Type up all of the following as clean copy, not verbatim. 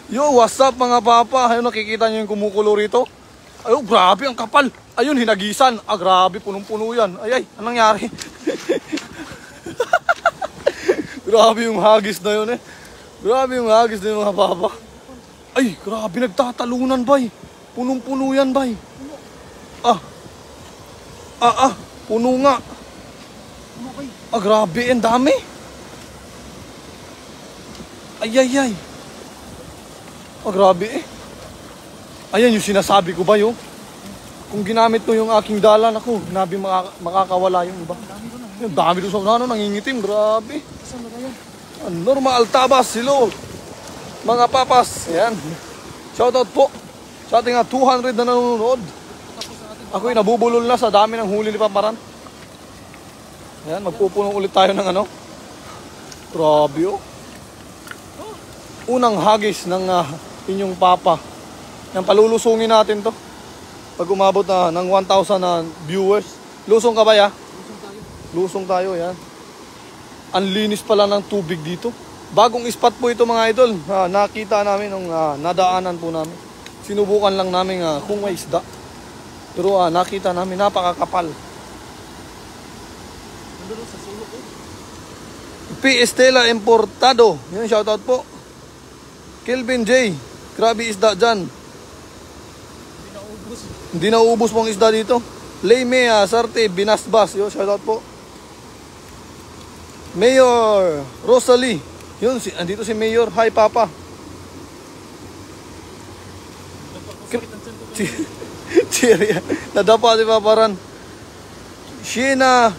Yo, what's up mga papa? Ayun, nakikita nyo yung kumukulo rito? Ayun, grabe, ang kapal. Ayun, hinagisan. Ah, grabe, punong-puno yan. Ay, anong nangyari? Grabe yung hagis na yun eh. Grabe yung hagis na yun mga papa. Ay, grabe, nagtatalunan bay. Punong-puno yan bay. Puno nga. Ah, grabe, ang dami. Ay. Ah, grabe eh. Ayan yung sinasabi ko ba yun? Kung ginamit mo yung aking dalan, ako, nabi makakawala yung iba. Yung dami doon sa ano, nangingitim, grabe. Normal tabas, silo. Mga papas, ayan. Shoutout po sa ating 200 na nanonood. Ako'y nabubulol na sa dami ng huli ni Paparan. Ayan, magpupuno ulit tayo ng ano. Grabe oh. Unang hagis ng inyong papa. Yan, palulusungin natin to. Pag umabot na ng 1,000 na viewers. Lusong ka ba ya? Lusong tayo, yan. Ang linis pala ng tubig dito. Bagong spot po ito mga idol. Nakita namin nung nadaanan po namin. Sinubukan lang namin kung may isda. Pero nakita namin napakakapal. P. Estela Importado. Yan, shoutout po. Kelvin J. Grabe isda dyan. Hindi na ubos mong isda dito. Leyme Sarte Binasbas. Yo, shoutout po. Mayor Rosalie. Yun, andito si Mayor. Hi, Papa. Cheeria. Nadapa si Paparan. Sheena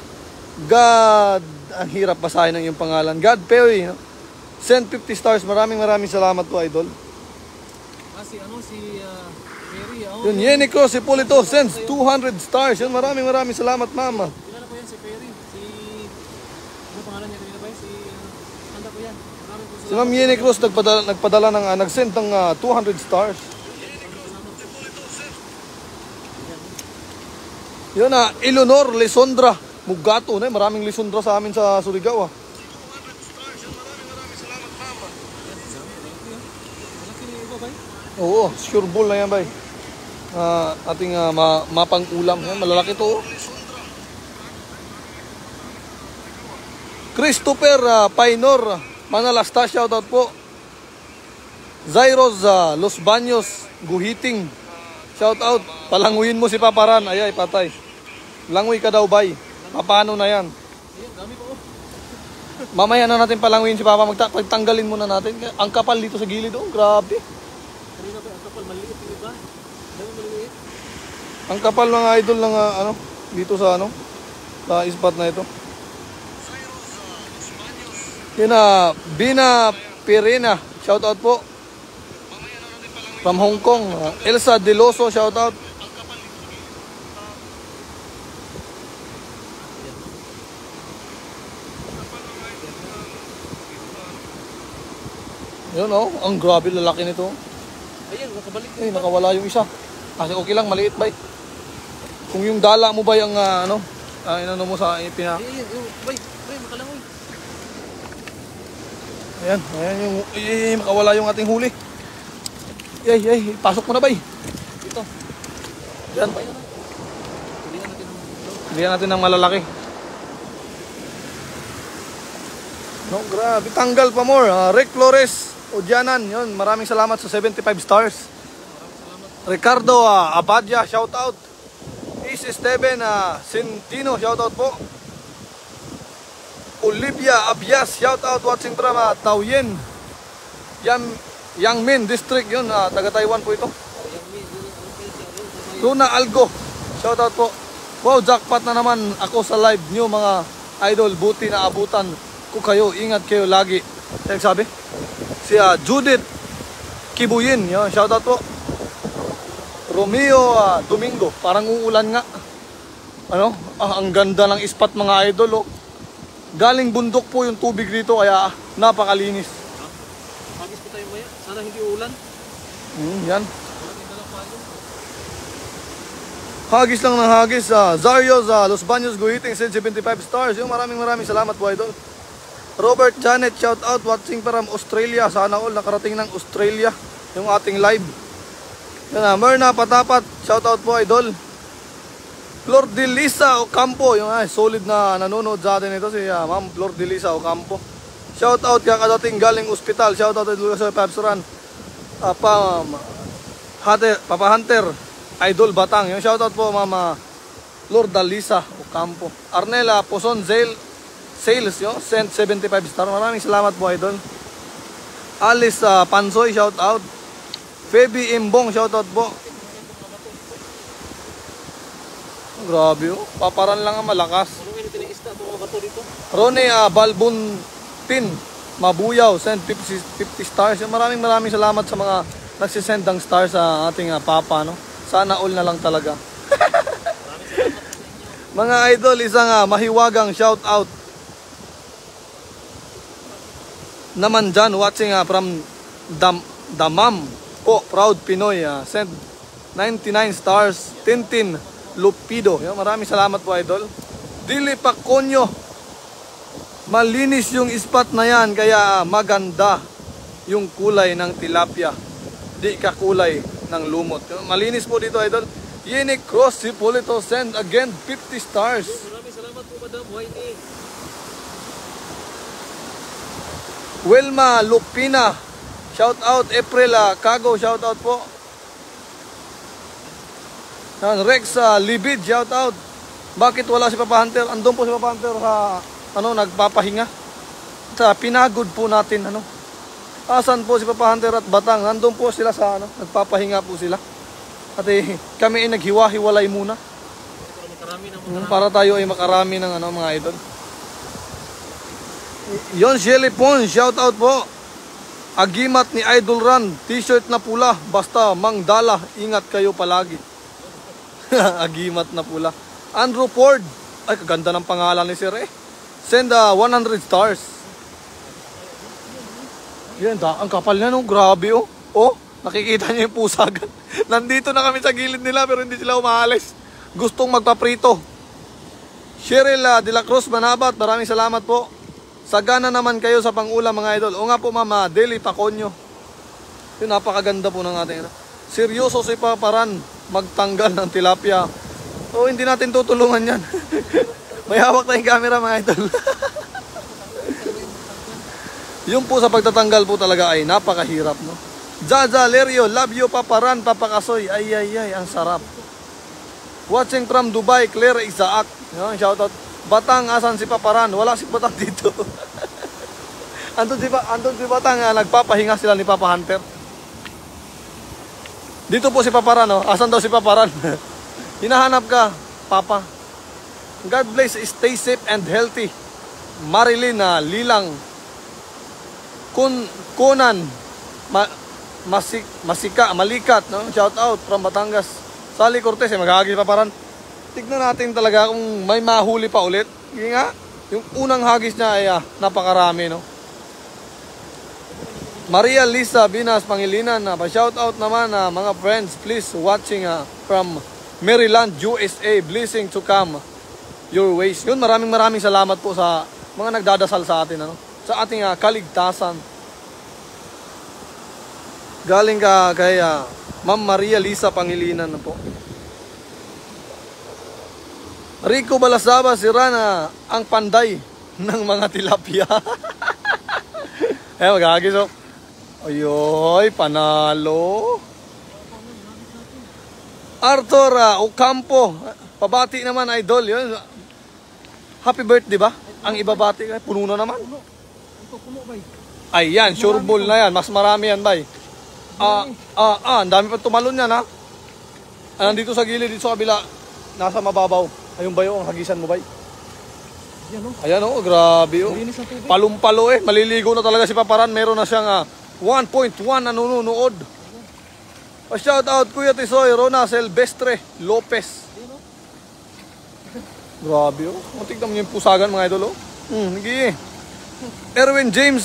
God. Ang hirap basahin ng iyong pangalan. God Perry. No? Send 50 stars. Maraming salamat po, idol. Si Perry. Yun, Yeniko, si Polito sends 200 stars. Yun, maraming salamat, mama. Kilala ko yan si Perry. Ano pangalan niya kanina ba yan? Handa ko yan. Maraming po Si Ma'am Yenny Cruz nagpadala ng nag-send ng 200 stars. Yun Eleanor Lisondra Mugato na, maraming Lisondra sa amin sa Surigao. Oo, sure bull na yan bay. Ating mapang ulam. Yan, malalaki to. Christopher Painor Manalasta, shoutout po. Zairos Los Baños Guhiting, shoutout. Palanguin mo si Paparan. Ay, patay. Langoy ka daw bay. Paano na yan? Mamaya na natin palanguin si Papa. Pagtanggalin muna natin. Ang kapal dito sa gilid. Oh, grabe. Ang kapal, maliit yung iba. Maliit. Ang kapal mga idol ng dito sa sa spot na ito. Yun Bina Pirena, shoutout po. From Hong Kong. Elsa Deloso, shoutout. Yun ang grabe lalaki nito. Ayun, nakabalik. Ay, nakawala yung isa. Kasi okay lang, maliit ba? Kung yung dala mo ba yung inano mo sa ipina. Bay, makalangoy. Ayan yung makawala yung ating huli. Ay, pasok mo na bay. Ito. Yan. Bigyan natin ng malalaki. No, grabe. Tanggal pa more. Rick Flores Odianan, yun. Maraming salamat sa 75 stars. Ricardo Abadia, shout out. Ace Esteban Sentino, shout out po. Olivia Abias, shout out, watching from Taoyuan Yangmin District, yun. Taga Taiwan po ito. Luna Algo, shout out po. Wow, jackpot na naman ako sa live nyo mga idol. Buti na abutan ko kayo. Ingat kayo lagi. Yung sabi si Judith Kibuyin, yun, shoutout po. Romeo Domingo, parang uulan nga. Ang ganda ng spot mga idol. Galing bundok po yung tubig rito, kaya napakalinis. Hagis po tayo maya, sana hindi uulan. Yan. Hagis lang ng hagis. Zario Los Baños Guhiting, 75 stars. Yung maraming salamat po idol. Robert Janet, shout out, watching from Australia. Sana all nakarating ng Australia yung ating live. Yan, Myrna Patapat, shout out po idol. Flor de Lisa Ocampo, yung solid na nanonood sa atin ito, si Ma'am Flor de Lisa Ocampo. Shout out kaya kadating galing ospital. Shout out idol sa Pepsuran. Papa Hunter, idol Batang. Yung shout out po Mama Flor de Lisa Ocampo. Arnela Poson Sales, yo, sent 75 star. Maraming salamat po idol. Alice Pansoy, shout out. Feby Imbong, shout out po. Grabe oh, paparan lang ang malakas. Ronnie Balbuntin Mabuyaw, send 50 stars. Maraming salamat sa mga nagsisend ng stars sa ating papa, no. Sana all na lang talaga. Mga idol, isang mahiwagang shout out naman dyan, watching from Damam po, proud Pinoy, send 99 stars. Tintin Lupido, maraming salamat po idol. Dili Paconyo, malinis yung spot na yan, kaya maganda yung kulay ng tilapia, di ka kulay ng lumot. Malinis po dito idol. Yeni Cross Cipolito, send again 50 stars. Maraming salamat po Madam Whitey. Wilma Lupina, shout out. April Kago, shout out po. Rex Libid, shout out. Bakit wala si Papa Hunter? Andun po si Papa Hunter sa nagpapahinga. Sa pinagod po natin Asan po si Papa Hunter at Batang? Andun po sila sa nagpapahinga po sila. At kami ay naghiwa-hiwalay muna. Para tayo ay makarami ng mga idol. Yon Shelly Pon, shout out po. Agimat ni Idol Run, t-shirt na pula, basta mangdala, ingat kayo palagi. Agimat na pula. Andrew Ford, ay kaganda ng pangalan ni Sir Send 100 stars. Yan, ang kapal na grabe oh. Oh, nakikita niyo yung pusagan. Nandito na kami sa gilid nila pero hindi sila umaalis. Gustong magpaprito. Cheryl De La Cruz Manabat, maraming salamat po. Sagana naman kayo sa pangulam mga idol. O nga po Mama Deli Paconyo. Yun, napakaganda po ng ating seryoso si Paparan magtanggal ng tilapia. So hindi natin tutulungan yan. May hawak na yung camera mga idol. Yung po sa pagtatanggal po talaga ay napakahirap, no? Jaja Lerio, love you Paparan, Papakasoy. Ay, ang sarap. Watching from Dubai, Claire Isaac. Shout out. Batang, asan si Paparan? Wala si Batang dito. Andun si Batang, nagpapahinga sila ni Papa Hunter. Dito po si Paparan, asan daw si Paparan? Hinahanap ka, Papa. God bless, stay safe and healthy. Marilyn Lilang Kunan Malikat, no? Shout out from Batangas. Sally Cortez, maghahagi Paparan. Tignan natin talaga kung may mahuli pa ulit. Hindi nga, yung unang hagis niya ay napakarami, no? Maria Lisa Binas Pangilinan, pa-shout out naman mga friends, please watching from Maryland, USA. Blessing to come your ways. Yun, maraming salamat po sa mga nagdadasal sa atin, sa ating kaligtasan. Galing kay Ma'am Maria Lisa Pangilinan po. Rico Balasaba, sira na ang panday ng mga tilapia. Maghahagis oh. Ayoy, panalo. Arthur Ocampo, pabati naman idol. Yun. Happy birthday ba? Ang ibabati ka, puno na naman. Ay yan, sure ball na yan. Mas marami yan bay. Ang dami pa tumalon yan nandito sa gilid, dito sa kabila. Nasa mababaw. Ayun ba yung hagisan mo bay? Ayan grabe Palumpalo maliligo na talaga si Paparan. Meron na siyang 1.1 na nanonood. Pa-shout out Kuya Tisoy, Rona Silvestre Lopez. Grabe tignan mo yung pusagan mga idol Hindi. Erwin James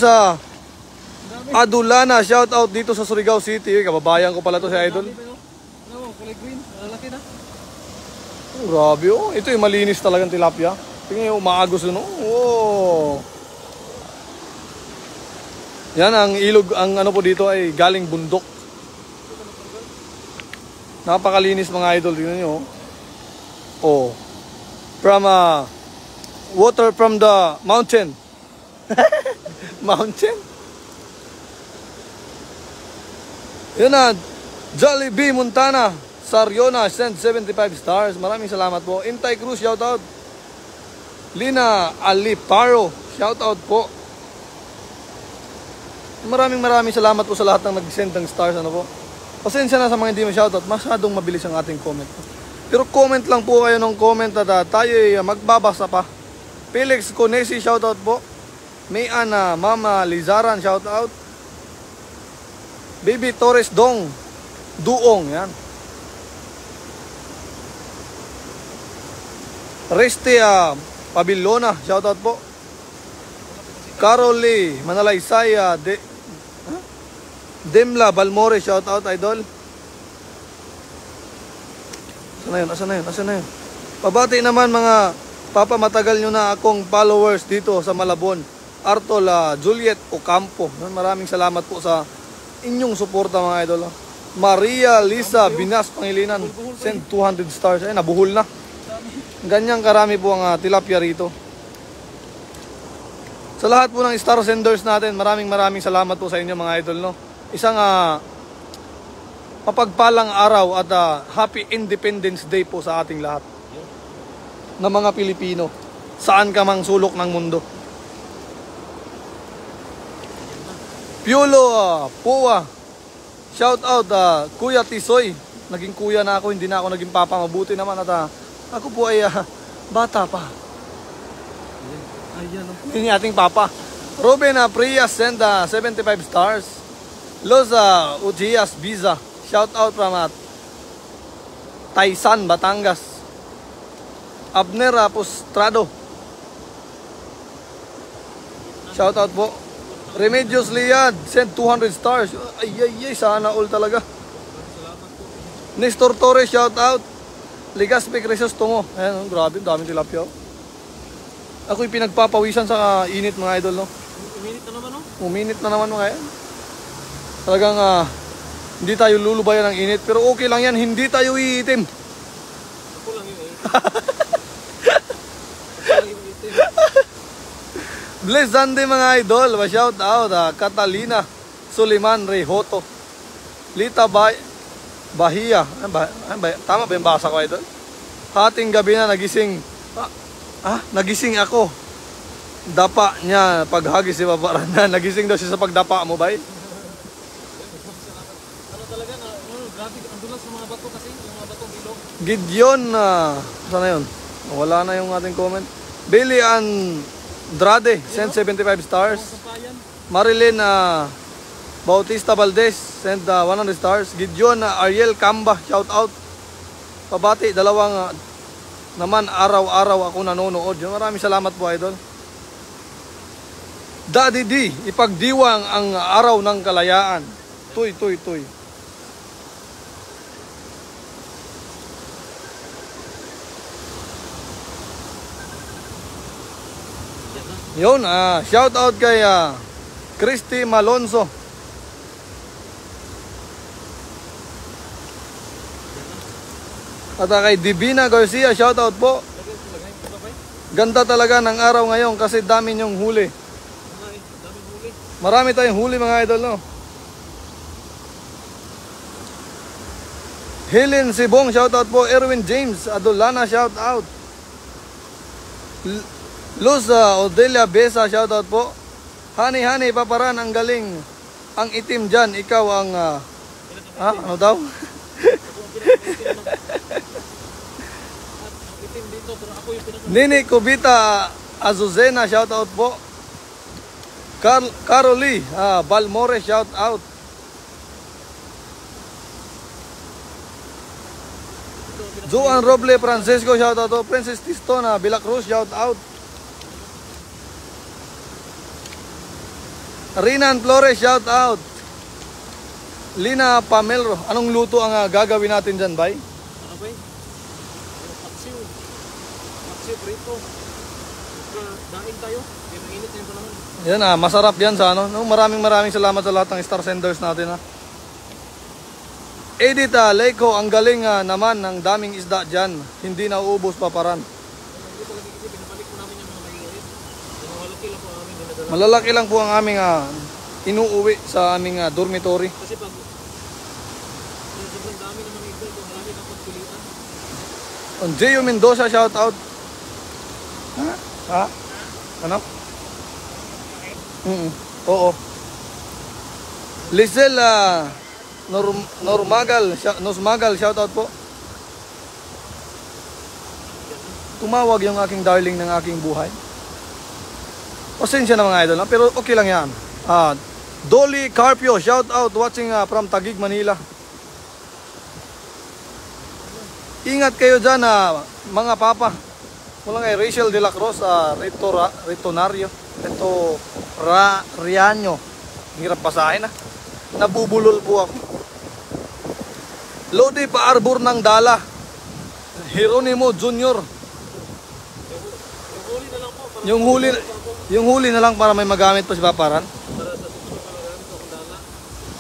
Adulana, shout out dito sa Surigao City. Kababayan ko pala to si idol. Kulay green, lalaki na. Grabe ito yung malinis talagang tilapia. Tingnan yung umaagos Yan, ang ilog, ang ano po dito ay galing bundok. Napakalinis mga idol. Tingnan nyo. Oh. From water from the mountain. Mountain? Yan na. Jollibee Montana. Sariona sent 75 stars. Maraming salamat po. Intay Cruz, shoutout. Lina Aliparo, shoutout po. Maraming salamat po sa lahat ng nag-send ng stars. Ano po. Pasensya na sa mga hindi ma-shoutout. Masyadong mabilis ang ating comment. Pero comment lang po kayo ng comment at tayo ay magbabasa pa. Felix Conesi, shoutout po. May Ana, Mama Lizaran, shoutout. Baby Torres Dong, Duong, yan. Restia Pabilona, shoutout po. Carol Lee, Manalaysaya, Demla Balmore, shoutout idol. Asa na yun? Pabati naman mga papa, matagal nyo na akong followers dito sa Malabon. Artol Juliet Ocampo. Maraming salamat po sa inyong suporta mga idol. Maria Lisa Binas Pangilinan, send 200 stars. Ay, nabuhol na. Ganyang karami po ang tilapia rito. Sa lahat po ng star senders natin, maraming salamat po sa inyo mga idol, no. Isang mapagpalang araw at Happy Independence Day po sa ating lahat na mga Pilipino, saan ka mang sulok ng mundo. Piolo Pua, shout out Kuya Tisoy. Naging kuya na ako, hindi na ako naging papa. Mabuti naman at ako po ay bata pa. Ayan, hindi ating papa. Ruben Prias send 75 stars. Los Ujias Biza, shout out from Taysan, Batangas. Abner Postrado, shout out po. Remedios Liad send 200 stars. Ay, sana all talaga. Nestor Torres, shout out. Ligaspe Crisostomo. Ayan, grabe, daming tilapia. Ako'y pinagpapawisan sa init mga idol, no? Uminit na naman, no? Uminit na naman mga yan. Talagang hindi tayo lulubayan ng init, pero okay lang yan, hindi tayo iitim. Ako lang yun eh. Bless Sunday mga idol. Shout out Catalina Suliman Rehoto, Lita Bahia. Tama ba yung basa ko idol? Hating gabi na nagising. Nagising ako. Dapa niya paghagis si Babaran na. Nagising daw siya sa pagdapa mo ba? Ano talaga na, grabe, ang dulas ng mga bato kasi, yung mga batong ilog. Gideon, saan na yun? Wala na yung ating comment. Billy Andrade, send 75 stars. Marilyn Bautista Valdez, send 100 stars. Gideon Ariel Camba, shout out. Pabati, dalawang naman araw-araw ako nanonood. Maraming salamat po idol. Daddy D, ipagdiwang ang araw ng kalayaan. Tuy. Yun, shout out kay Christy Malonzo. At kay Divina Garcia, shout out po. Ganda talaga ng araw ngayon kasi dami niyong huli. Marami tayong huli mga idol, no? Helen Sibong, shout out po. Erwin James Adolana, shout out. Luz Odelia Besa, shout out po. Hani Paparan, ang galing. Ang itim dyan, ikaw ang ano daw? Nini Kubita Azuzena, shout out po. Caroli Balmore, shout out. Juan Roble Francisco, shout out to. Princess Tistona Bilacruz, shout out. Rinan Flores, shout out. Lina Pamelro, anong luto ang gagawin natin dyan, bay? Ano ba? Paksiw prito. Daing tayo. May mainit na yung panahon. Yan masarap yan sa ano. No, maraming salamat sa lahat ng star senders natin ha. Edith Leiko, ang galing naman ng daming isda dyan. Hindi nauubos paparan. Hindi ko lagi kasi binabalik po namin yung mga maliit. Yung malalaki lang po namin dinadala. Malalaki lang po ang aming inuuwi sa aming dormitory. Kasi pag sobrang dami naman ito, marami kang pagpilitan. On Gio Mendoza, shout out. Ha? Ano? Oo. Lizel Nosmagal, shout out po. Tumawag yung aking darling ng aking buhay. Pasensya na mga idol, pero okay lang yan. Dolly Carpio, shout out, watching from Taguig, Manila. Ingat kayo dyan mga papa. Mula kay Rachel de la Cruz, Ritonario, Riano. Hirap pasahin Nabubulol po ako. Lodi Paarbor ng Dala, Hieronimo Jr. Yung huli na lang para may magamit pa si Paparan.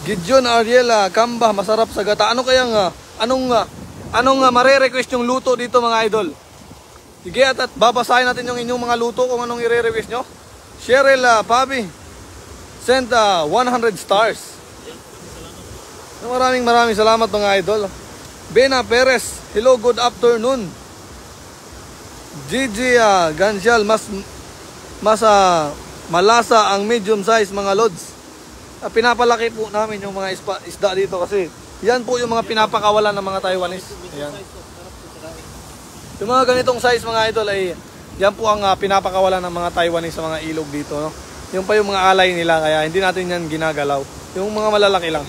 Gideon Ariela Kamba, masarap sa gata. Ano kayang anong mare-request yung luto dito mga idol? Sige at babasahin natin yung inyong mga luto kung anong i-request nyo. Cheryl Pabi sent 100 stars. Maraming salamat mga idol. Bena Perez, hello, good afternoon. Gigi Gansial, mas malasa ang medium size mga lods. Pinapalaki po namin yung mga isda dito kasi yan po yung mga pinapakawalan ng mga Taiwanese. Ayan. Yung mga ganitong size mga idol ay yan po ang pinapakawalan ng mga Taiwanese sa mga ilog dito. No? Yung pa yung mga alay nila kaya hindi natin yan ginagalaw. Yung mga malalaki lang.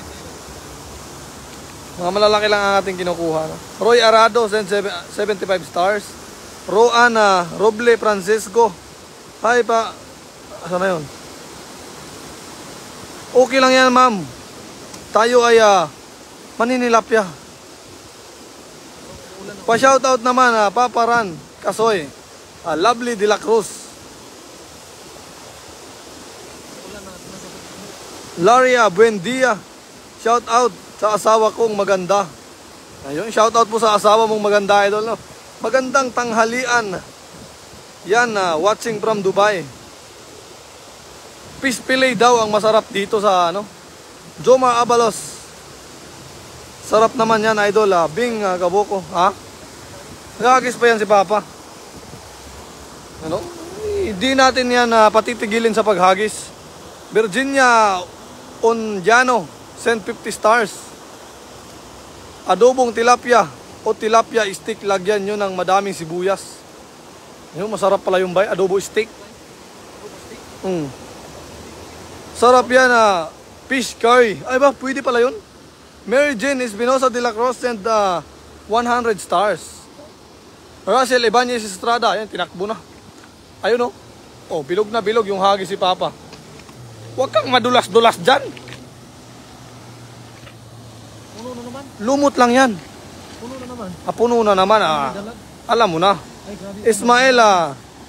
Mga malalaki lang ang ating kinukuha. No? Roy Arado sent 75 stars. Roan Roble Francisco. Hi pa. Asa na yun? Okay lang yan ma'am. Tayo ay maninilapya. Pa-shoutout naman Paparan Kasoy, Lovely de la Cruz, Laria Buendia, shoutout sa asawa kong maganda. Ayun, shoutout po sa asawa mong maganda idol no? Magandang tanghalian. Yan watching from Dubai. Fish fillet daw ang masarap dito sa Jomar Abalos. Sarap naman yan idol Bing Kaboko Nagagis pa yan si Papa. Hindi natin yan patitigilin sa paghagis. Virginia Ondiano sent 50 stars. Adobong tilapia o tilapia stick, lagyan nyo ng madaming sibuyas. Masarap pala yung adobo steak. Sarap yan fish curry. Ay ba, pwede pala yun. Mary Jane Espinosa de la Cruz sent 100 stars. Russell Ibanez Estrada, ayan, tinakbo na. Ayun bilog na bilog yung hagis si Papa. Huwag kang madulas-dulas dyan. Puno na naman. Lumot lang yan. Puno na naman. Puno na naman Alam mo na. Ay, grabe. Ismael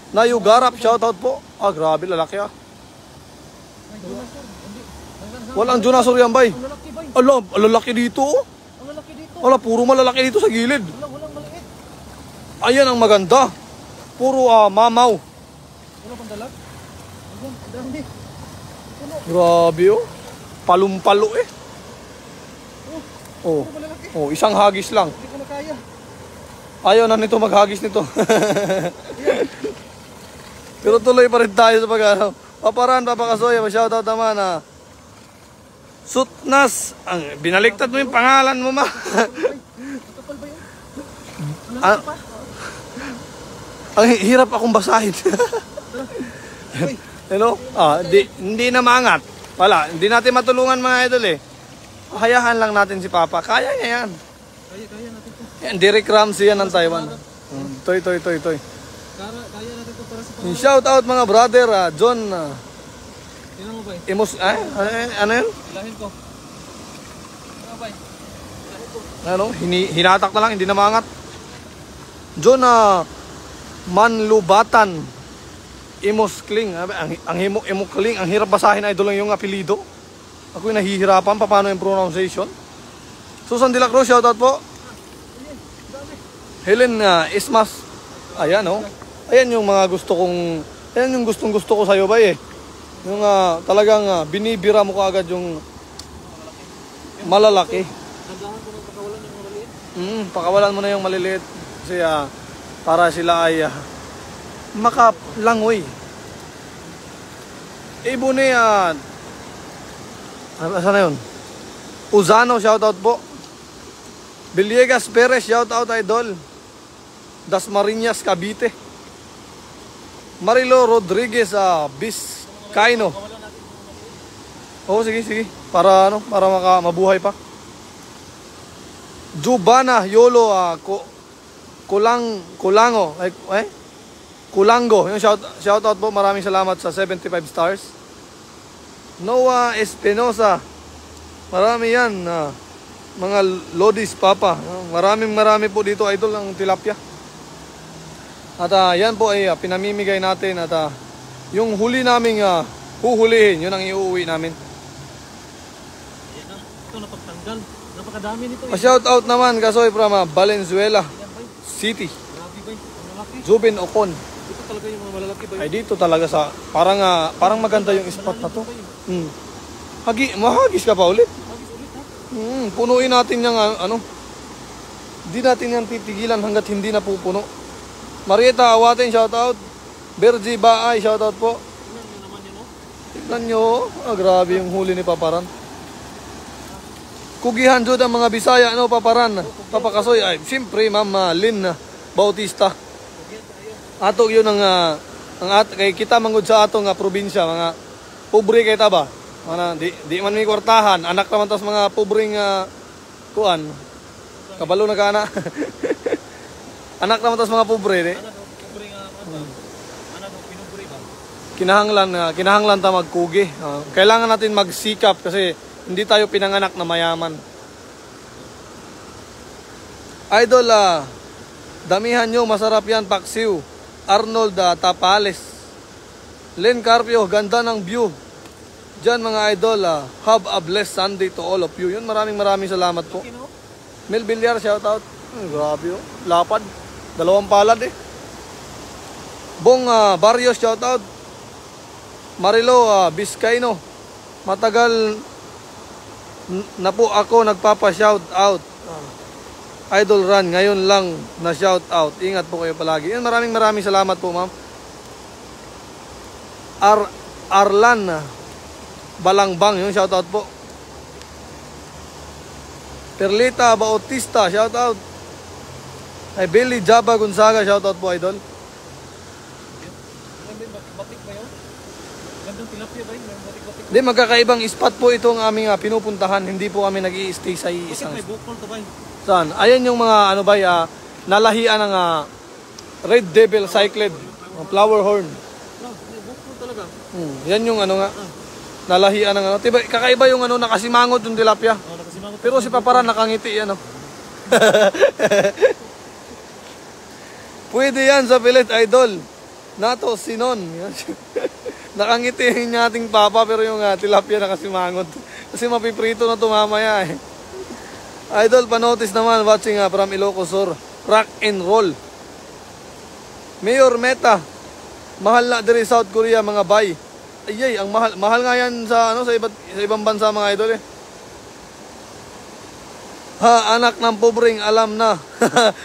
Nayugarap, shoutout po. Grabe, lalaki Ay, Jonas, hindi. Walang Junasor yan, bay. Ang lalaki, bay. Lalaki dito. Ang lalaki dito. Puro malalaki dito sa gilid. Walang maliit. Ayan ang maganda. Puro mamaw. Wala pang dalag. Ayun, ang dami. Puno. Grabe Palumpalo Puro malalaki. Isang hagis lang. Hindi ko na kaya. Ayaw na nito maghagis nito. Pero tuloy pa rin tayo sa Paparan, Papakasoy, shoutout naman Sutnas, binaliktad mo yung pangalan mo ma. Nakapal ba yun? Ano pa? Ang hirap akong basahin. Hindi na maangat. Hindi natin matulungan mga idol Hayahan lang natin si Papa. Kaya niya yan. Kaya natin to. Yan, Derek Ramsey yan ng Taiwan. Toy. Kaya natin to para sa pangalan. Shout out mga brother, John Tingnan mo ba Imus, ano yun? Ilahin ko. Tingnan ba Ilahin ko. Hinatak na lang, hindi na maangat. John Manlubatan, Imoscling. Ang Imoscling, ang hirap basahin, idol, lang yung apelido. Ako yung nahihirapan, paano yung pronunciation. Susan de la Cruz, shoutout po. Helen Ismas. Ayan, oh. Ayan yung mga gusto kong, ayan yung gustong gusto ko sa'yo ba eh. Yung talagang binibira mo kaagad yung malalaki. Handahan ko ng pakawalan yung mga maliit. Pakawalan mo na yung maliliit. Kasi para sila ay makalangoy. Ibo ni saan na yun? Uzano, shoutout po. Villegas Perez, shoutout idol. Dasmariñas, Cavite. Marilo Rodriguez, Vizcaino. Oo, sige. Para mabuhay pa. Jubana Yolo, Kulango. Kulango. Yung shoutout po. Maraming salamat sa 75 stars. Noah Espinosa. Marami yan. Mga Lodis Papa. Marami po dito, idol, ang tilapia. At yan po ay pinamimigay natin. At yung huli naming huhulihin, yun ang iuwi namin. Ito napagtanggal. Napakadami nito. Shoutout naman, Kasoy, from Valenzuela City. Grabe ba? Ang lalaki. Zubin Ocon. Ito talaga yung mga malalaki ba? Ay dito talaga sa parang maganda yung spot na to. Mahagis ka pa ulit. Hagis ulit ha? Punuin natin yung Hindi natin yan titigilan hanggat hindi na pupuno. Marieta Awatin, shoutout. Bergie Baay, shoutout po. Tingnan nyo naman yun, oh. Tignan nyo, grabe yung huli ni Paparan. Kugihan jud ang mga Bisaya, Paparan. Papakasoy, ay, siyempre, Ma'am Lynn Bautista. Ato yun kay kita mangud sa atong probinsya, mga pobre kay ta ba? Di man may kwartahan, anak naman tas mga pobreng kuan. Kabalo na kana. Anak naman tas mga pobre, di. Pinuburi ba? Kinahanglan ta magkugi. Kailangan natin magsikap kasi hindi tayo pinanganak na mayaman. Idol, damihan nyo, masarap yan, paksiw. Arnold Tapales. Len Carpio, ganda ng view. Diyan mga idol, have a blessed Sunday to all of you. Yun, maraming salamat po. Mel Villar, shoutout. Grabe, lapad. 2 palad eh. Bong Barrios, shoutout. Marilo Vizcaino. Matagal na po ako nagpapa-shoutout. Idol Run, ngayon lang na shoutout. Ingat po kayo palagi. Yan, maraming salamat po, ma'am. Arlan Balangbang, yung shoutout po. Perlita Bautista, shoutout. Ay Billy Jaba Gonzaga, shoutout po, idol. Batik ba yun? Gandang tilapia ba yun? Batik. Hindi, magkakaibang spot po itong aming pinupuntahan. Hindi po kami nag-i-stay sa Bakit isang... may bukol to ba yun? Saan? Ayan yung mga nalahian ng Red Devil Cyclid, flower horn. May bukol talaga. Yan yung nalahian ng kakaiba yung nakasimangot yung tilapia. Nakasimangot. Pero si Paparan nakangiti yan. Pwede yan sa pilit, idol. Nato, sinon. Nakangiti yung ating papa pero yung tilapia nakasimangot. Kasi mapiprito na tumamaya eh. Idol, panotice naman, watching from Ilocos Sur. Rock and roll. Mayor Meta. Mahal na diri South Korea, mga bay. Ayay, ang mahal. Mahal nga yan sa ibang bansa, mga idol eh. Ha, anak ng pobreng, alam na.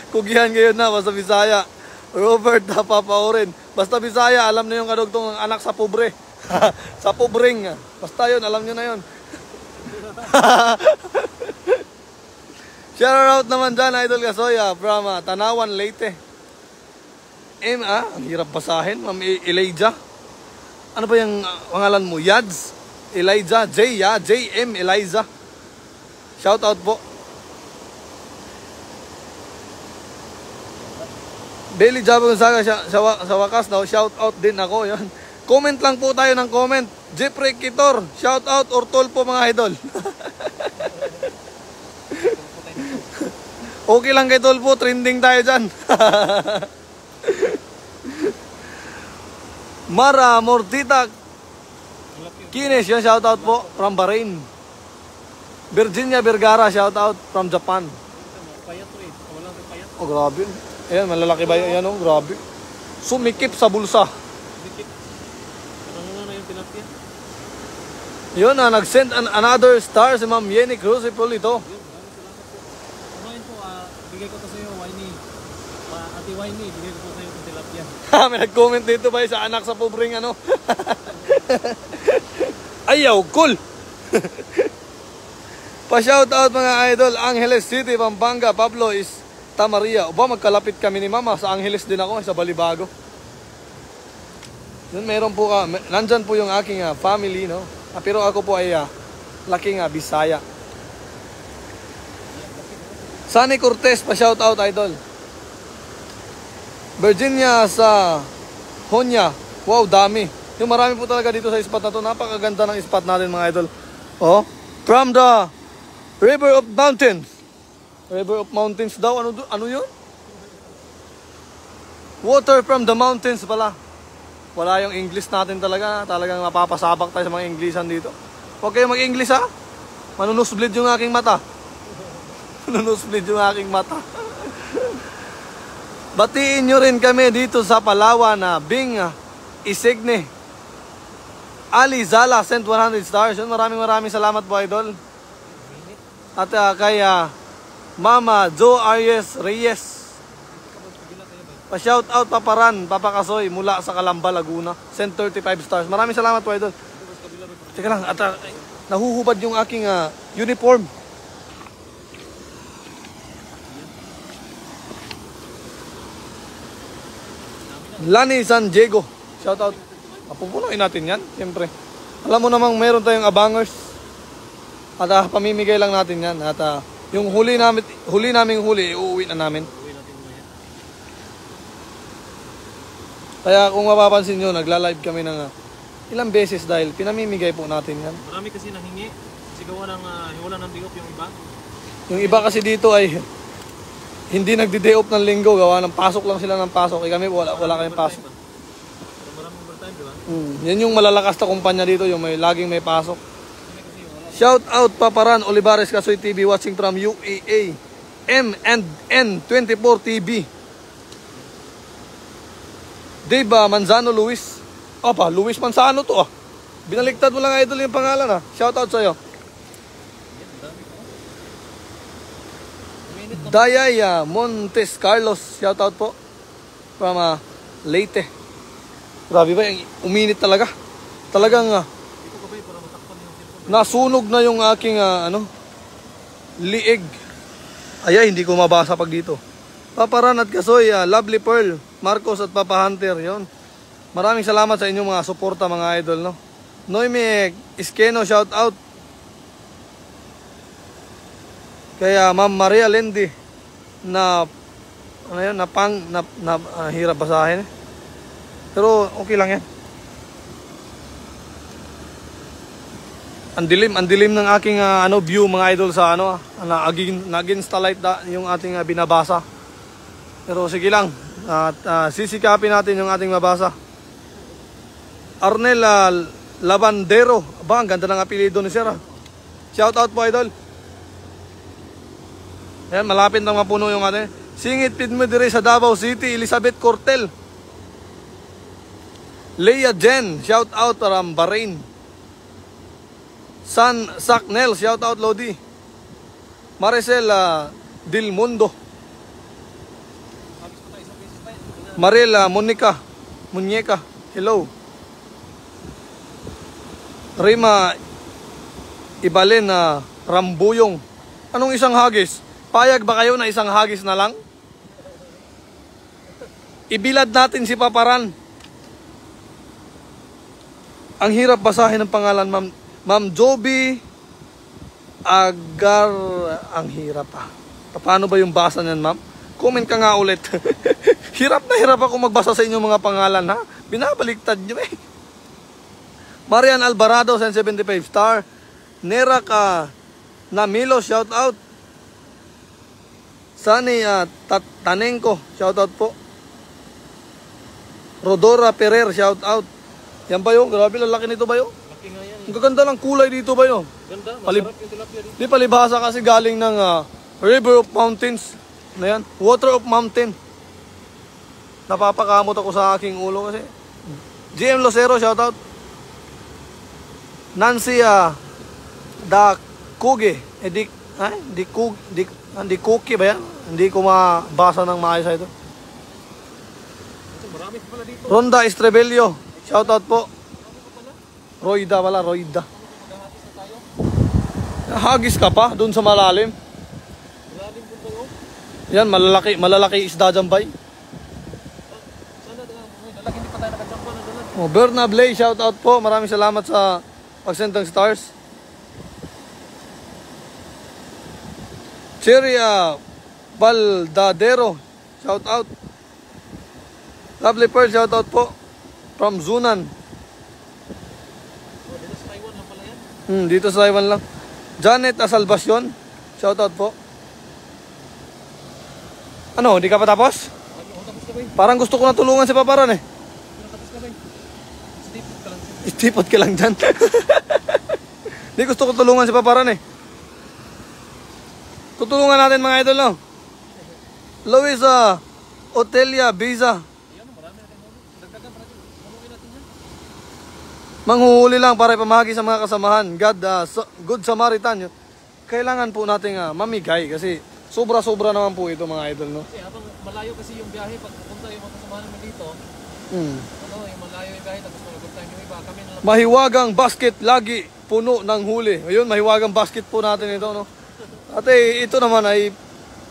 Kugihan ngayon na, basta Bisaya. Robert Papaurin. Basta Bisaya, alam na yung kadugtong ng anak sa pobre. Sa pobreng. Basta yun, alam nyo na yun. Shoutout naman dyan, Idol Kasoya, from Tanawan, Leyte. Ang hirap basahin, Ma'am Elijah. Ano ba yung pangalan mo? Yads? Elijah? JM Elijah. Shoutout po. Bailey Java Gonzaga, sa wakas daw, shoutout din ako. Yun. Comment lang po tayo ng comment. Jeffrey Kitor, shoutout or toll po, mga idol. Okay lang kay Tolpo, trending tayo dyan. Mara Mortita Kines, yan, shout out po from Bahrain. Virginia Vergara, shout out from Japan. Payat to eh. Walang payat. Oh, grabe. Ayan, malalaki ba yan? Oh, grabe. Sumikip sa bulsa. Dikit. Ano na yung tilapia? Yun na, nag-send another star si Ma'am Yenny Cruz ito. Kumain po, bigay ko to sa'yo, Winey. Ate Winey, bigay ko po sa'yo itong tilapia. May nag-comment dito ba sa anak sa pobreng ano? Ayaw, cool! Pa-shoutout mga idol, Angeles City, Pampanga, Pablo is Tamaria. O ba, magkalapit kami ni Mama, sa Angeles din ako, sa Balibago. Yun, meron po, nandyan po yung aking family, no? Pero ako po ay laking Bisaya. Sunny Cortez, pa-shoutout idol. Virginia sa Honya. Wow, dami. Yung marami po talaga dito sa spot na to. Napakaganda ng spot natin mga idol. Oh, from the River of Mountains. River of Mountains daw. Ano yun? Water from the mountains pala. Wala yung English natin talaga. Talagang mapapasabak tayo sa mga Englishan dito. Huwag kayo mag-English ha. Manunusblid yung aking mata. Manunusblid yung aking mata. Batiin nyo rin kami dito sa Palawan na Bing Isigne. Ali Zala sent 100 stars. Maraming salamat po idol. At kay Mama Joe Arias Reyes. Pa-shout out Paparan, Papakasoy mula sa Calamba, Laguna. Sent 35 stars. Maraming salamat po idol. Teka lang, at nahuhubad yung aking uniform. Lani San Diego. Shout out. Pupunuin natin yan, siyempre. Alam mo namang meron tayong abangers. At pamimigay lang natin yan. At yung huli naming huli, uuwi na namin. Kaya kung mapapansin nyo, nagla-live kami ng ilang beses dahil pinamimigay po natin yan. Marami kasi nahingi. Sigawa ng hiwala ng day off yung iba. Yung iba kasi dito ay hindi nagdi-day off ng linggo. Gawa ng pasok lang sila ng pasok. Kami wala kayong pasok. Maraming overtime, di ba? Yan yung malalakas na kumpanya dito, yung laging may pasok. Shout out Paparan Olivares Kasoy TV watching from UAA. M&N24 TV. Dave Manzano Luis. Luis Manzano to Binaliktad mo lang idol yung pangalan Shout out sa'yo. Dayaya Montes Carlos. Shout out po from Leyte. Grabe ba, uminit talaga. Talagang nasunog na yung aking liig. Ay, hindi ko mabasa pag dito. Paparan at Kasoy, Lovely Pearl, Marcos at Papa Hunter, yon. Maraming salamat sa inyong mga suporta mga idol, no. Noemi Iskeno, shout out. Kaya Ma'am Maria Lendi na hirap basahin. Pero okay lang yan. Ang dilim ng aking view mga idol sa nag-install light yung ating binabasa. Pero sige lang, at sisikapin natin yung ating mabasa. Arnel Lavandero. Ang ganda ng apelido ni Sir. Shout out po idol. Ayan, malapit na mapuno yung ating. Singit Pidme dire sa Davao City, Elizabeth Cortel. Leia Jen, shout out from Bahrain. San Saknel, shout out Lodi. Maricel Dilmundo. Maril Muñeca, hello. Rima Ibalen Rambuyong. Anong isang hagis? Payag ba kayo na isang hagis na lang? Ibilad natin si Paparan. Ang hirap basahin ng pangalan, Ma'am Joby Agar. Ang hirap Paano ba yung basa niyan, ma'am? Comment ka nga ulit. Hirap na hirap ako magbasa sa inyong mga pangalan, ha? Binabaliktad nyo Marian Alvarado, 75 star. Nera Namilo, shout out. Sunny Tanengko, shout out po. Rodora Perer, shout out. Yan ba yun? Grabe, lalaki nito ba yun? Laki nga yan. Ang gaganda ng kulay dito ba yun? Ganda, Palib- masarap yung tilapia dito. Di palibhasa kasi galing ng River of Mountains. Na yan? Water of Mountain. Napapakamot ako sa aking ulo kasi. GM Lucero, shoutout. Nancy Da Kuge. Di Cookie ba yan? Hindi ko mabasa ng maayos ito. Ito, marami pa pala dito. Ronda Estrebello. Shoutout po. Roida wala, Roida. Hagis ka pa doon sa malalim. Malalim po ba yun? Yan, malalaki isda dyan bay. Sana, lalaki hindi pa tayo nakajamba na dalag. Oh, Berna Blay, shoutout po. Maraming salamat sa pagsend ng stars. Cherry Baldadero, shoutout. Lovely Pearl, shoutout po. From Zunan. Oh, dito sa Taiwan lang pala yan. Dito sa Taiwan lang. Janet Asalvacion, shoutout po. Ano, di ka pa tapos? Oh, tapos ka ba yun? Parang gusto ko na tulungan si Paparan eh. Tapos ka ba yun? Stipot ka lang. Istipot ka lang dyan. Di gusto ko tulungan si Paparan eh. Tutulungan natin mga idol, no? Luis Otelia Biza. Ayan, marami natin huli. Dagdagan pa natin. Halukin natin yan. Manghuhuli lang para ipamahagi sa mga kasamahan. God, Good Samaritan. Kailangan po nating mamigay kasi sobra-sobra naman po ito mga idol, no? Kasi habang malayo kasi yung biyahe, pag pupunta yung mga kasamahan namin dito, Hmm. yung malayo yung biyahe, tapos mag-good time yung iba. Kami na lang. Mahiwagang basket lagi puno ng huli. Ayun, mahiwagang basket po natin ito, no? Ate, ito naman ay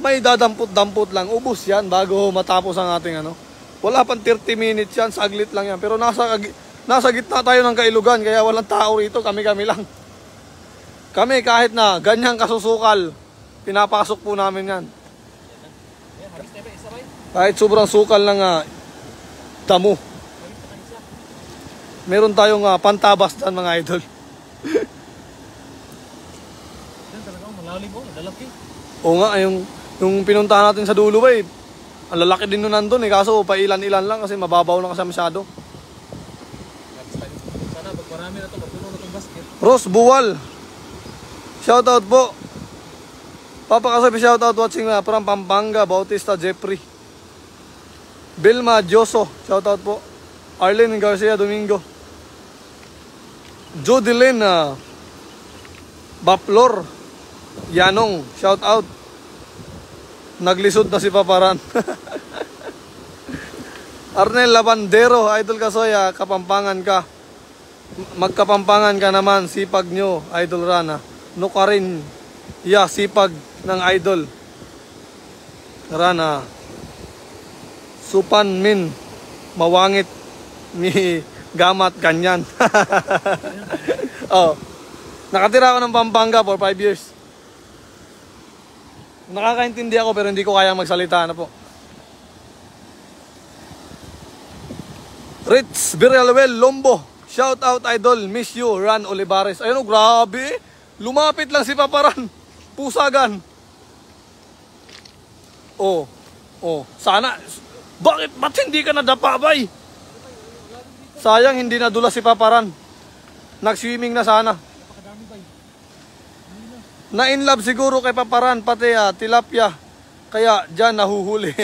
may dadampot-dampot lang. Ubus yan bago matapos ang ating ano. Wala pang 30 minutes yan, saglit lang yan. Pero nasa gitna tayo ng Kailugan, kaya walang tao rito, kami-kami lang. Kami kahit na ganyang kasusukal, pinapasok po namin yan. Ayan, hagis na ba? Isa ba yun? Kahit sobrang sukal ng damo. Hagis na isa. Meron tayong pantabas dyan mga idol. Yan talaga, malalim mo, lalaki. Oo nga, yung pinuntahan natin sa dulo ba eh. Ang lalaki din nun nandun eh, kaso pailan-ilan lang kasi mababaw lang kasi masyado. Sana pag marami na ito, magpuno na itong basket. Ross Buwal, shoutout po. Papakasabi shoutout watching from Pampanga, Bautista Jeffrey. Bilma Dioso, shoutout po. Arlene Garcia Domingo. Jodelyn Baplor Yanong, shoutout. Naglisod na si Paparan. Arnel Labandero, Idol Kasoya, Kapampangan ka. Magkapampangan ka naman, sipag nyo, Idol Rana. No ka rin, sipag ng Idol Rana. Supan min, mawangit, mi gamat, ganyan. Oh. Nakatira ako ng Pampanga for 5 years. Nakakaintindi ako pero hindi ko kayang magsalita na po. Rich Birelwell Lombo, shout out idol, miss you, Ran Olivares. Ayun, grabe. Lumapit lang si Paparan. Pusagan. Oh. Sana ba't hindi ka nadapa, bay? Sayang hindi nadula si Paparan. Nag-swimming na sana. Napakadami ba yun? Na-inlove siguro kay Paparan, pati tilapia. Kaya dyan nahuhuli.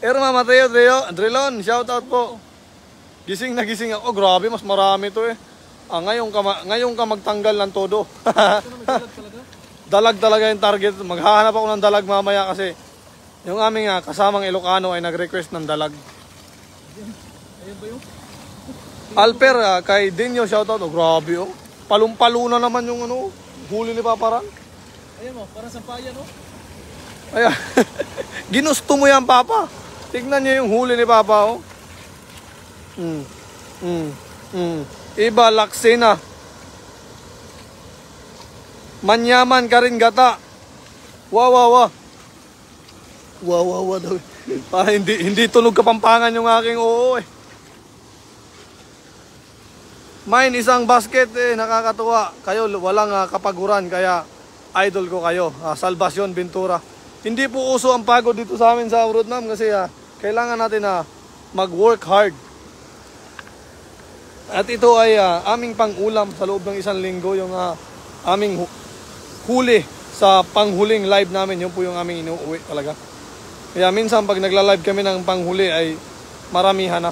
Erma Mateo Drilon, shout out po. Gising na gising ako. Grabe, mas marami to eh. Ngayon ka magtanggal ng todo. Ito na may dalag talaga. Dalag talaga yung target. Maghahanap ako ng dalag mamaya kasi yung aming kasamang Ilocano ay nag-request ng dalag. Ayan ba yun? Alper, kay Dinyo, shoutout. Oh, grabe oh. Palumpalo na naman yung huli ni Paparan. Ayan mo, parang sampayan no? Ayan. Ginusto mo yan, Papa. Tignan niyo yung huli ni Papa oh. Iba, Laksina. Manyaman ka rin gata. Wow daw. Para hindi tunog Kapampangan yung aking oo eh. Mine isang basket eh, nakakatuwa. Kayo walang kapaguran kaya idol ko kayo. Salvacion Ventura. Hindi po uso ang pagod dito sa amin sa Rodnam kasi kailangan natin mag-work hard. At ito ay aming pang-ulam sa loob ng isang linggo. Yung aming huli sa panghuling live namin. Yun po yung aming inuuwi talaga. Kaya minsan pag nagla-live kami ng panghuli ay maramihan na.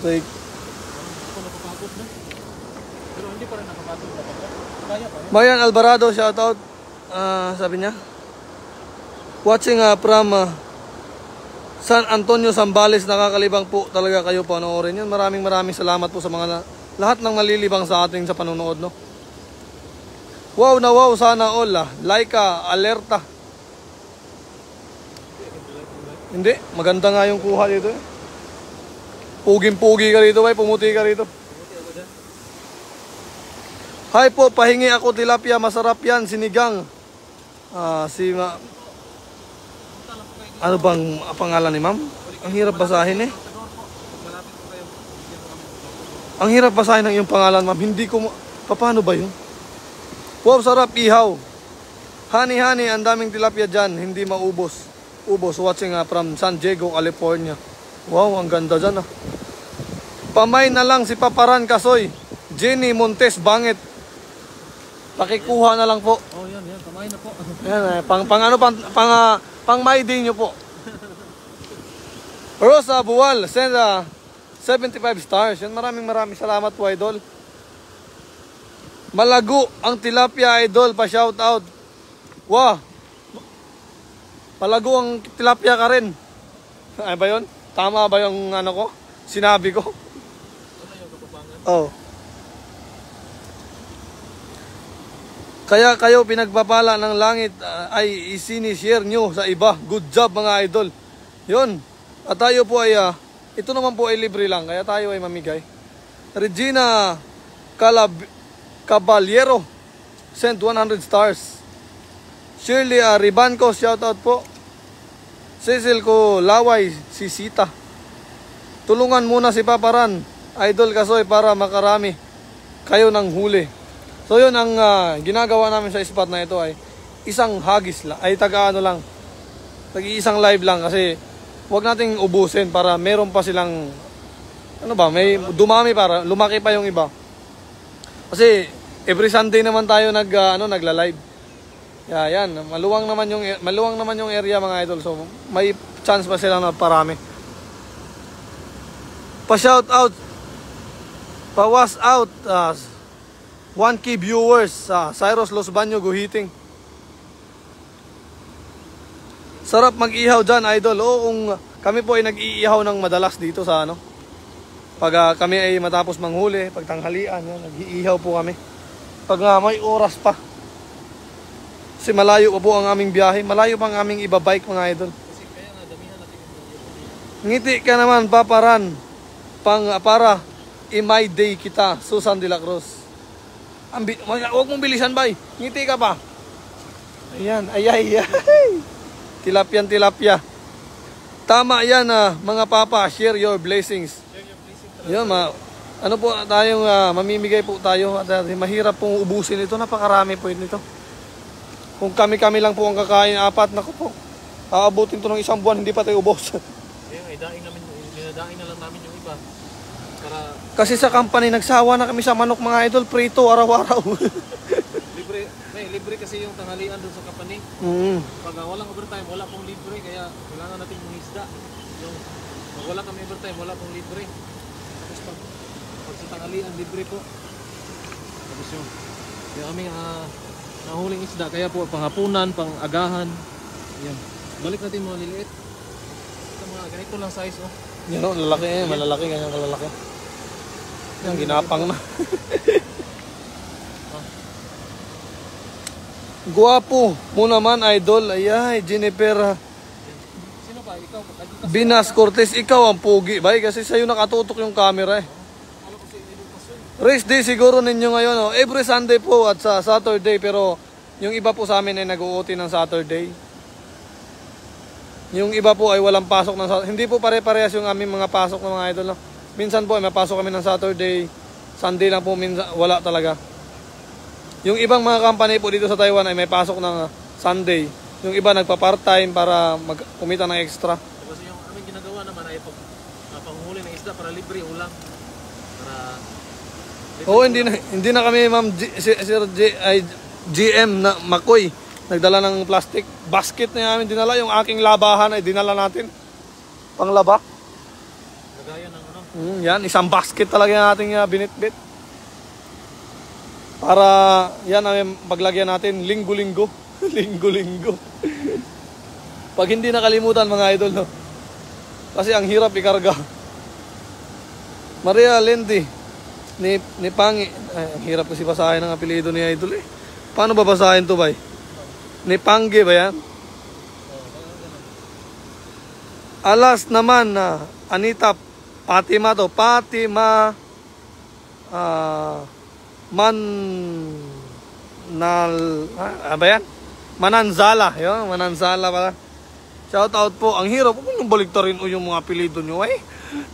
Like, Ako napapagod na. Pero hindi pa rin nakapagod na pagod. Kaya pa rin. Marian Alvarado, shoutout. Sabi niya, watching from San Antonio, Zambales, nakakalibang po talaga kayo panoorin yun. Maraming salamat po sa mga lahat ng nalilibang sa ating sa panonood, no? Wow na wow, sana all. Laika, alerta. Hindi, maganda nga yung kuha dito eh. Puging-pugi ka rito, bay. Pumuti ka rito. Hi po, pahingi ako tilapia. Masarap yan, sinigang. Ano bang pangalan ni ma'am? Ang hirap basahin eh. Ang hirap basahin ng iyong pangalan, ma'am. Hindi ko paano ba yun? Wow, sarap ihaw. Honey, ang daming tilapia dyan. Hindi maubos. Ubos, watching from San Diego, California. Wow, ang ganda dyan ah. Pamay na lang si Paparan Kasoy. Jenny Montes Bangit. Pakikuha na lang po. Oh, yan. Kamay na po. Yan pang my day nyo po. Rosa Buwal, send 75 stars. Yan, maraming salamat po, idol. Malago ang tilapia, idol. Pa-shout out. Wow. Malago ang tilapia ka rin. Ay ba yun? Tama ba yung ano ko? Sinabi ko? Oh. Kaya kayo pinagpapala ng langit ay isinishare nyo sa iba. Good job mga idol. Yun. At tayo po ay, ito naman po ay libre lang. Kaya tayo ay mamigay. Regina Caballero, sent 100 stars. Shirley Ribanco, shoutout po. Cecil ko Laway, si Sita. Tulungan muna si Paparan, Idol Kasoy, para makarami kayo ng huli. So yun ang ginagawa namin sa spot na ito ay isang hagis lang, ay taga-ano lang, tag-iisang live lang kasi wag nating ubusin para meron pa silang may dumami para lumaki pa yung iba. Kasi every Sunday naman tayo nagla-live. Yan, maluwang naman yung area mga idol. So may chance pa sila na parami. Pa-shout out, pa-was out 1K viewers sa Cyrus Los Baños Guhiting. Sarap mag-ihaw dyan, idol. Oo, kung kami po ay nag-iihaw ng madalas dito sa pag kami ay matapos manghuli, pag tanghalian, nag-iihaw po kami. Pag may oras pa. Kasi malayo pa po ang aming biyahe. Malayo pa ang aming iba-bike mga idol. Ngiti ka naman, Paparan. Para i-my day kita, Susan de la Cruz. Huwag mong bilisan, bay. Ngiti ka pa. Ayan, ay. Tilapia. Tama yan, mga papa. Share your blessings. Yan, ano po tayong mamimigay po tayo. At mahirap pong ubusin ito. Napakarami po nito. Kung kami lang po ang kakain, 4, naku po. Aabutin to ng 1 buwan, hindi pa tayo ubos. Dinadaing na lang namin yung iba. Kasi sa company, nagsawa na kami sa manok mga idol. Prito, araw-araw. libre kasi yung tanghalian doon sa company. Pag walang overtime, wala pong libre. Kaya kailangan natin yung isda. Pag wala kami overtime, wala pong libre. Tapos pag sa tanghalian, libre po. Tapos yung aming nahuling isda. Kaya po panghapunan, pang-agahan. Yan. Balik natin mga liliit. Ito mga ganito lang size. Oh. Yan o, lalaki eh. Malalaki, ganyan kalalaki. Yan, ginapang na. Guwapo mo naman, idol. Ayay, Jennifer. Sino ba? Ikaw? Binas Cortez, ikaw ang pugi. Bay, kasi sa'yo nakatutok yung camera eh. Race day siguro ninyo ngayon. Oh. Every Sunday po at sa Saturday. Pero yung iba po sa amin ay nag-uuti ng Saturday. Yung iba po ay walang pasok ng Saturday. Hindi po pare-parehas yung aming mga pasok ng mga idol. No? Minsan po ay mapasok kami ng Saturday. Sunday lang po, minsan wala talaga. Yung ibang mga company po dito sa Taiwan ay may pasok ng Sunday. Yung iba nagpa-part-time para kumita ng extra. Kasi yung aming ginagawa naman ay pag libre ulam. Para Oo, hindi na kami, Ma'am Sir GM na Makoy. Nagdala ng plastic basket na namin dinala. Yung aking labahan ay dinala natin. Panglaba. lagayan ng ano. Yan, isang basket talaga yung ating binitbit. Para yan ang paglagyan natin linggo-linggo. Linggo-linggo. Pag hindi nakalimutan mga idol, no? Kasi ang hirap ikarga. Maria Lendi ni Pangi. Ay, ang hirap kasi basahin ang apelido ni idol eh. Paano babasahin to, bay? Ni Pangge ba yan? Alas naman na Anita Fatima to. Fatima ba yan? Mananzala. Yun, Mananzala pala. Shout out po. Ang hirap. Huwag nung baliktarin o yung mga apelido nyo. Ay,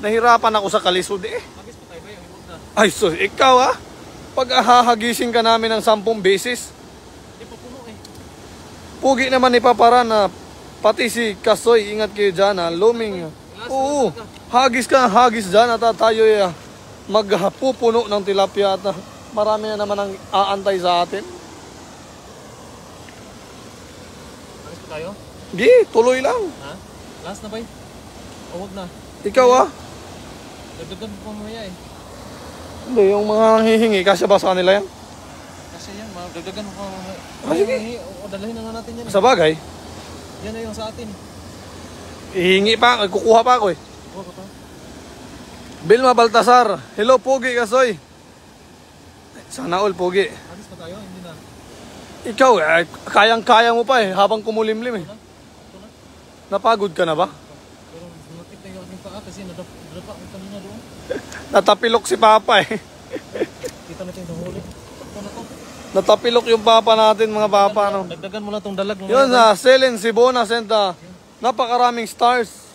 nahirapan ako sa kalisod eh. Magis pa tayo ba yung himog na? Ay, so ikaw pag hahagising ka namin ng 10 beses, Hindi pa puno eh. pugi naman ni Papara na pati si Kasoy, ingat kayo dyan luming. Oo, hagis ka, hagis dyan at tayo magpupuno ng tilapia at marami na naman ang aantay sa atin. Magis pa tayo? Gi, tuloy lang. Ha? Last na ba eh? O wag na. Ikaw Dagdagan mo pa mamaya eh. Hindi, yung mga hihingi, kasya ba sa kanila yan? Kasi yan, dagdagan mo pa mamaya. Sige. O dalahin na nga natin yan eh. Sa bagay, Yan na yung sa atin. hihingi pa, kukuha pa ako eh. Huwag ka pa. Bilma Baltasar, hello Pogi Kasoy. Sana all Pogi. Magis pa tayo? Hindi na. Ikaw kayang-kaya mo pa eh, habang kumulimlim eh. Ito na. Napagod ka na ba? Pero lumapit na yung aking paa kasi nadapa ang kanina doon. Natapilok si Papa eh. Kita natin yung huli. Ito na to. Natapilok yung Papa natin, mga Papa, no? Dagdagan mo lang tong dalag. Yun Selen Sibona sent napakaraming stars.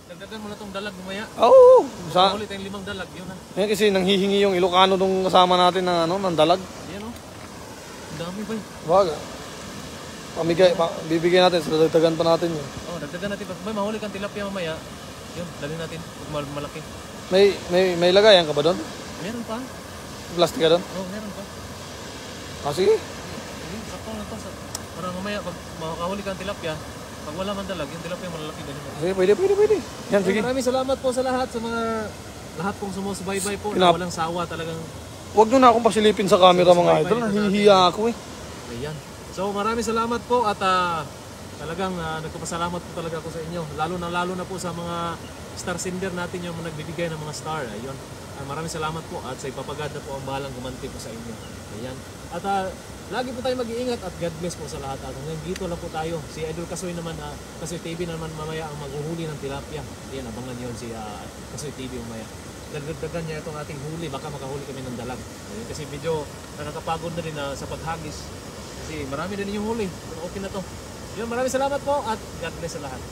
Dagdagan mo lang tong dalag mamaya. Oo. Huli tayong 5 dalag. Yun na. Yan kasi nanghihingi yung Ilocano nung kasama natin ng, ng dalag. Yan o. Ang dami ba eh. Wag. Bibigyan natin, sa dagdagan pa natin yun. Oh, dagdagan natin. Pag may mahuli kang tilapia mamaya, yun, dalhin natin. Pag malaki. May lagayan ka ba doon? Meron pa. Plastic ka doon? Oh, meron pa. Sige. Sige, sakto na to. Para mamaya, pag makakahuli kang tilapia, pag wala man dalag, yung tilapia malalaki dalhin natin. Sige, pwede. Yan, sige. Maraming salamat po sa lahat, sa mga lahat pong sumusubaybay po na walang sawa talagang. Huwag nyo na akong pasilipin sa camera mga idol. Nahihiya ako eh. Ayan. So maraming salamat po at talagang nagpapasalamat po talaga ako sa inyo. Lalo na po sa mga star sender natin yung nagbibigay ng mga star. Ayun. Maraming salamat po at sa ipapagad na po ang bahalang gumanti po sa inyo. Ayan. At lagi po tayo mag-iingat at God bless po sa lahat. At hanggang dito lang po tayo. Si Idol Kasoy naman, Kasoy TV naman mamaya ang maghuhuli ng tilapia. Ayan, abangan yun si Kasoy TV mamaya. Dagdagan niya itong ating huli, baka makahuli kami ng dalag. Ayan, kasi medyo nakakapagod na rin sa paghagis. Kasi marami na din yung huli. Pero okay na to. Yun, maraming salamat po at God bless sa lahat.